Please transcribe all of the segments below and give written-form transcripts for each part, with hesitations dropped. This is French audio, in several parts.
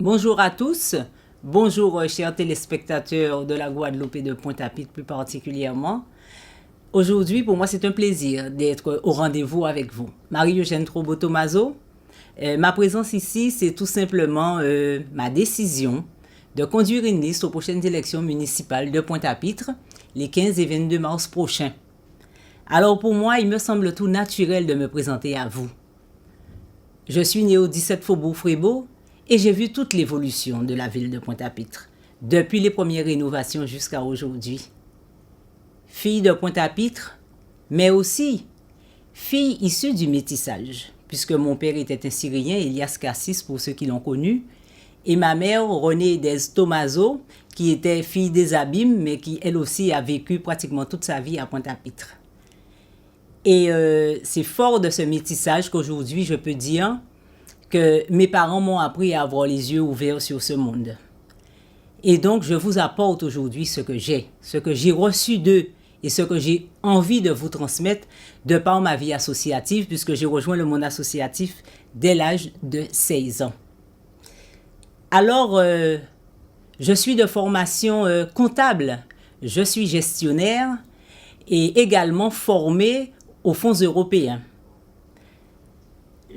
Bonjour à tous, bonjour chers téléspectateurs de la Guadeloupe et de Pointe-à-Pitre plus particulièrement. Aujourd'hui, pour moi, c'est un plaisir d'être au rendez-vous avec vous. Marie-Eugène Trobo-Tomaso, ma présence ici, c'est tout simplement ma décision de conduire une liste aux prochaines élections municipales de Pointe-à-Pitre, les 15 et 22 mars prochains. Alors pour moi, il me semble tout naturel de me présenter à vous. Je suis né au 17 Faubourg Frébeau, et j'ai vu toute l'évolution de la ville de Pointe-à-Pitre, depuis les premières rénovations jusqu'à aujourd'hui. Fille de Pointe-à-Pitre, mais aussi fille issue du métissage, puisque mon père était un Syrien, Elias Cassis pour ceux qui l'ont connu, et ma mère, Renée des Tomaso, qui était fille des Abîmes, mais qui elle aussi a vécu pratiquement toute sa vie à Pointe-à-Pitre. Et c'est fort de ce métissage qu'aujourd'hui je peux dire que mes parents m'ont appris à avoir les yeux ouverts sur ce monde. Et donc, je vous apporte aujourd'hui ce que j'ai reçu d'eux et ce que j'ai envie de vous transmettre de par ma vie associative, puisque j'ai rejoint le monde associatif dès l'âge de 16 ans. Alors, je suis de formation comptable, je suis gestionnaire et également formé aux fonds européens.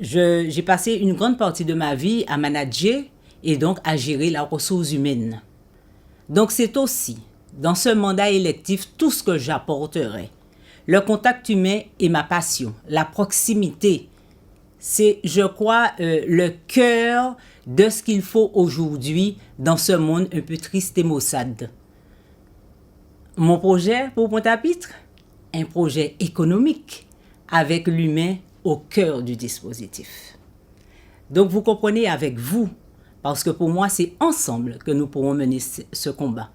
J'ai passé une grande partie de ma vie à manager et donc à gérer la ressource humaine. Donc c'est aussi, dans ce mandat électif, tout ce que j'apporterai. Le contact humain est ma passion, la proximité. C'est, je crois, le cœur de ce qu'il faut aujourd'hui dans ce monde un peu triste et maussade. Mon projet pour Pointe-à-Pitre, un projet économique avec l'humain au cœur du dispositif. Donc vous comprenez avec vous, parce que pour moi c'est ensemble que nous pourrons mener ce combat.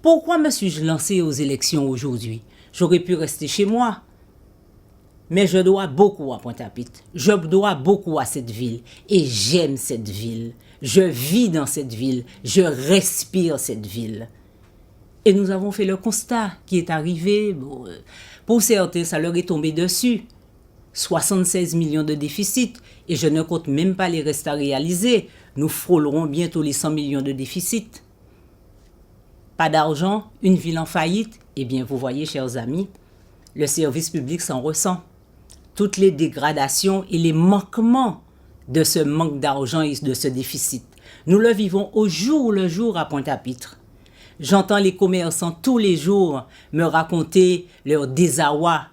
Pourquoi me suis-je lancé aux élections aujourd'hui? J'aurais pu rester chez moi. Mais je dois beaucoup à Pointe-à-Pitre. Je dois beaucoup à cette ville. Et j'aime cette ville. Je vis dans cette ville. Je respire cette ville. Et nous avons fait le constat qui est arrivé. Pour certains, ça leur est tombé dessus. 76 millions de déficit. Et je ne compte même pas les restes à réaliser. Nous frôlerons bientôt les 100 millions de déficit. Pas d'argent, une ville en faillite. Eh bien, vous voyez, chers amis, le service public s'en ressent. Toutes les dégradations et les manquements de ce manque d'argent et de ce déficit. Nous le vivons au jour le jour à Pointe-à-Pitre. J'entends les commerçants tous les jours me raconter leur désarroi,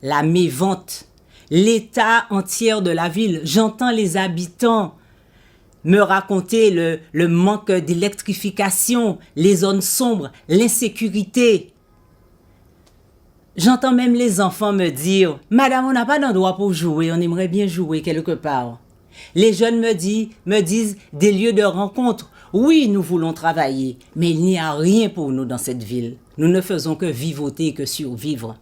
la mévente, l'état entier de la ville. J'entends les habitants me raconter le manque d'électrification, les zones sombres, l'insécurité. J'entends même les enfants me dire « Madame, on n'a pas d'endroit pour jouer, on aimerait bien jouer quelque part. » Les jeunes me disent des lieux de rencontre. Oui, nous voulons travailler, mais il n'y a rien pour nous dans cette ville. Nous ne faisons que vivoter et que survivre.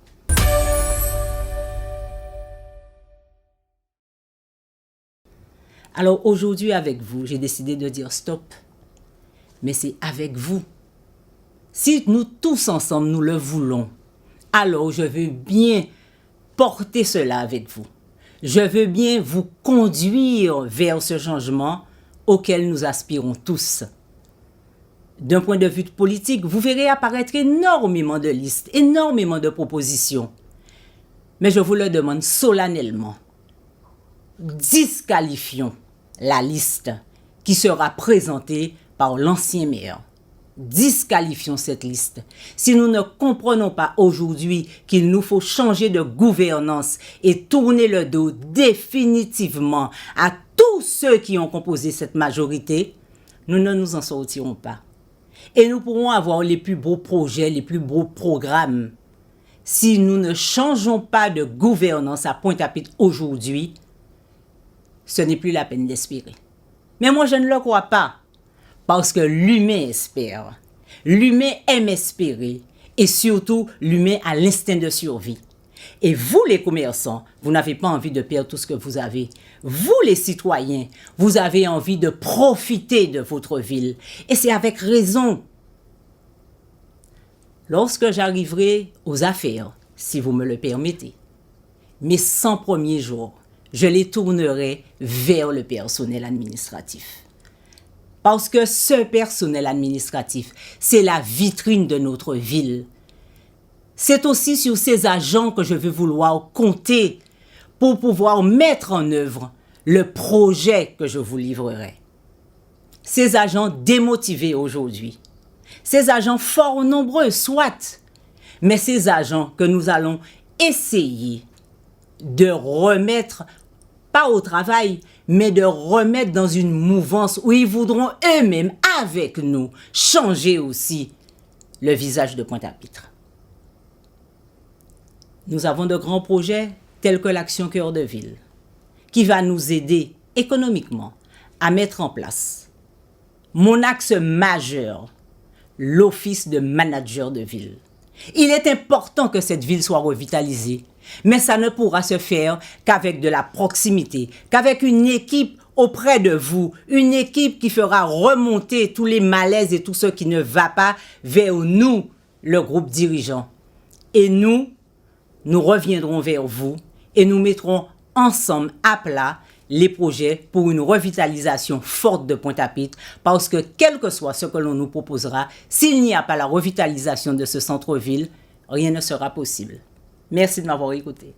Alors aujourd'hui avec vous, j'ai décidé de dire stop. Mais c'est avec vous. Si nous tous ensemble, nous le voulons, alors je veux bien porter cela avec vous. Je veux bien vous conduire vers ce changement auquel nous aspirons tous. D'un point de vue politique, vous verrez apparaître énormément de listes, énormément de propositions. Mais je vous le demande solennellement, disqualifions la liste qui sera présentée par l'ancien maire. Disqualifions cette liste. Si nous ne comprenons pas aujourd'hui qu'il nous faut changer de gouvernance et tourner le dos définitivement à tous ceux qui ont composé cette majorité, nous ne nous en sortirons pas. Et nous pourrons avoir les plus beaux projets, les plus beaux programmes. Si nous ne changeons pas de gouvernance à Pointe-à-Pitre aujourd'hui, ce n'est plus la peine d'espérer. Mais moi, je ne le crois pas. Parce que l'humain espère. L'humain aime espérer. Et surtout, l'humain a l'instinct de survie. Et vous, les commerçants, vous n'avez pas envie de perdre tout ce que vous avez. Vous, les citoyens, vous avez envie de profiter de votre ville. Et c'est avec raison. Lorsque j'arriverai aux affaires, si vous me le permettez, mes 100 premiers jours, je les tournerai vers le personnel administratif. Parce que ce personnel administratif, c'est la vitrine de notre ville. C'est aussi sur ces agents que je vais vouloir compter pour pouvoir mettre en œuvre le projet que je vous livrerai. Ces agents démotivés aujourd'hui, ces agents fort nombreux, soit, mais ces agents que nous allons essayer de remettre, pas au travail, mais de remettre dans une mouvance où ils voudront eux-mêmes, avec nous, changer aussi le visage de Pointe-à-Pitre. Nous avons de grands projets tels que l'Action Cœur de Ville, qui va nous aider économiquement à mettre en place mon axe majeur, l'office de manager de ville. Il est important que cette ville soit revitalisée, mais ça ne pourra se faire qu'avec de la proximité, qu'avec une équipe auprès de vous, une équipe qui fera remonter tous les malaises et tout ce qui ne va pas vers nous, le groupe dirigeant. Et nous reviendrons vers vous et nous mettrons ensemble à plat les projets pour une revitalisation forte de Pointe-à-Pitre, parce que quel que soit ce que l'on nous proposera, s'il n'y a pas la revitalisation de ce centre-ville, rien ne sera possible. Merci de m'avoir écouté.